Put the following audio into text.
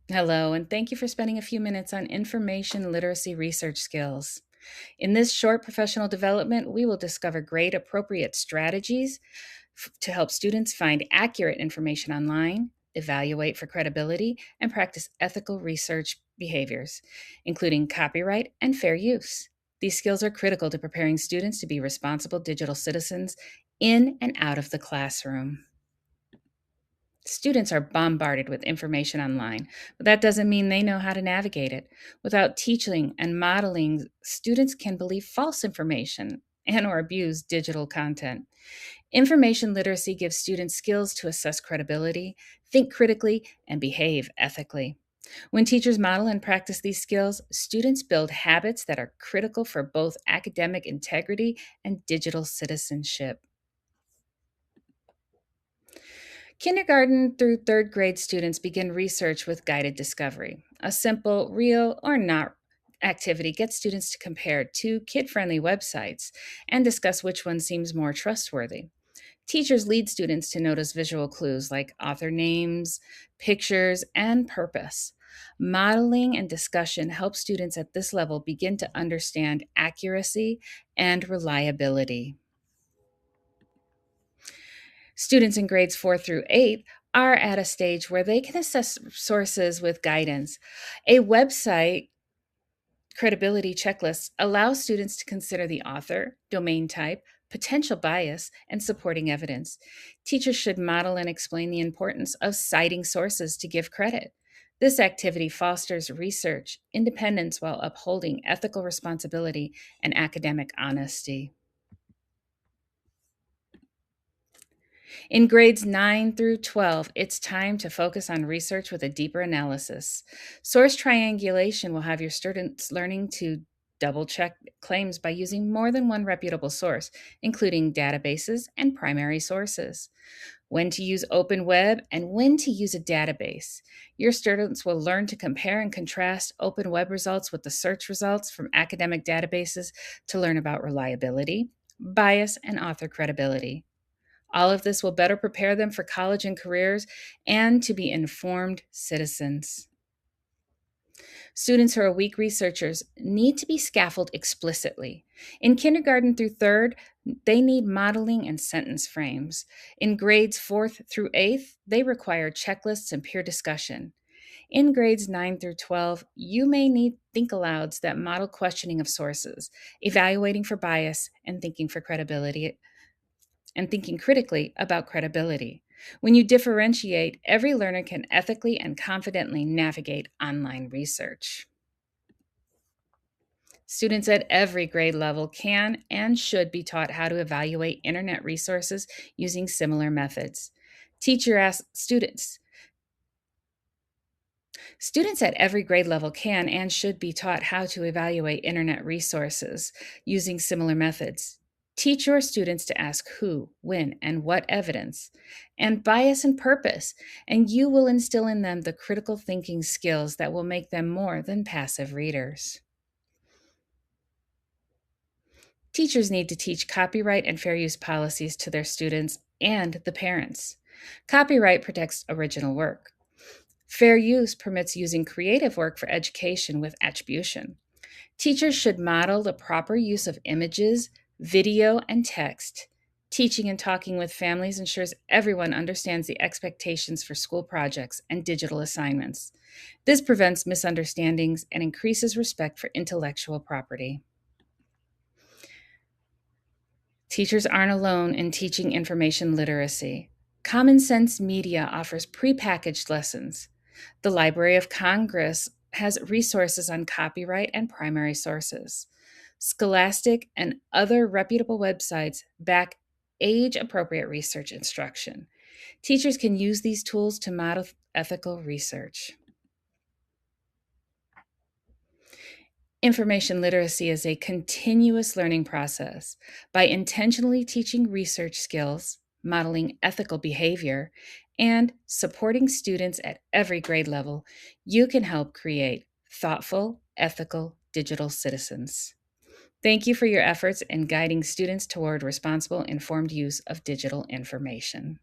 Hello, and thank you for spending a few minutes on information literacy research skills. In this short professional development, we will discover grade appropriate strategies to help students find accurate information online, evaluate for credibility, and practice ethical research behaviors, including copyright and fair use. These skills are critical to preparing students to be responsible digital citizens in and out of the classroom. Students are bombarded with information online, but that doesn't mean they know how to navigate it. Without teaching and modeling, students can believe false information and or abuse digital content. Information literacy gives students skills to assess credibility, think critically, and behave ethically. When teachers model and practice these skills, students build habits that are critical for both academic integrity and digital citizenship. Kindergarten through third grade students begin research with guided discovery. A simple, real or not activity gets students to compare two kid friendly websites and discuss which one seems more trustworthy. Teachers lead students to notice visual clues like author names, pictures, and purpose. Modeling and discussion help students at this level begin to understand accuracy and reliability. Students in grades 4 through 8 are at a stage where they can assess sources with guidance. A website credibility checklist allows students to consider the author, domain type, potential bias, and supporting evidence. Teachers should model and explain the importance of citing sources to give credit. This activity fosters research independence while upholding ethical responsibility and academic honesty. In grades 9 through 12, it's time to focus on research with a deeper analysis. Source triangulation will have your students learning to double check claims by using more than one reputable source, including databases and primary sources. When to use open web and when to use a database. Your students will learn to compare and contrast open web results with the search results from academic databases to learn about reliability, bias, and author credibility. All of this will better prepare them for college and careers and to be informed citizens. Students who are weak researchers need to be scaffolded explicitly. In kindergarten through third, they need modeling and sentence frames. In grades fourth through eighth, they require checklists and peer discussion. In grades 9 through 12, you may need think alouds that model questioning of sources, evaluating for bias, and thinking critically about credibility. When you differentiate, every learner can ethically and confidently navigate online research. Students at every grade level can and should be taught how to evaluate internet resources using similar methods. Teacher ask students. Students at every grade level can and should be taught how to evaluate internet resources using similar methods. Teach your students to ask who, when, and what evidence, and bias and purpose, and you will instill in them the critical thinking skills that will make them more than passive readers. Teachers need to teach copyright and fair use policies to their students and the parents. Copyright protects original work. Fair use permits using creative work for education with attribution. Teachers should model the proper use of images, video, and text. Teaching and talking with families ensures everyone understands the expectations for school projects and digital assignments. This prevents misunderstandings and increases respect for intellectual property. Teachers aren't alone in teaching information literacy. Common Sense Media offers prepackaged lessons. The Library of Congress has resources on copyright and primary sources. Scholastic and other reputable websites back age appropriate research instruction. Teachers can use these tools to model ethical research. Information literacy is a continuous learning process. By intentionally teaching research skills, modeling ethical behavior, and supporting students at every grade level, you can help create thoughtful, ethical digital citizens. Thank you for your efforts in guiding students toward responsible, informed use of digital information.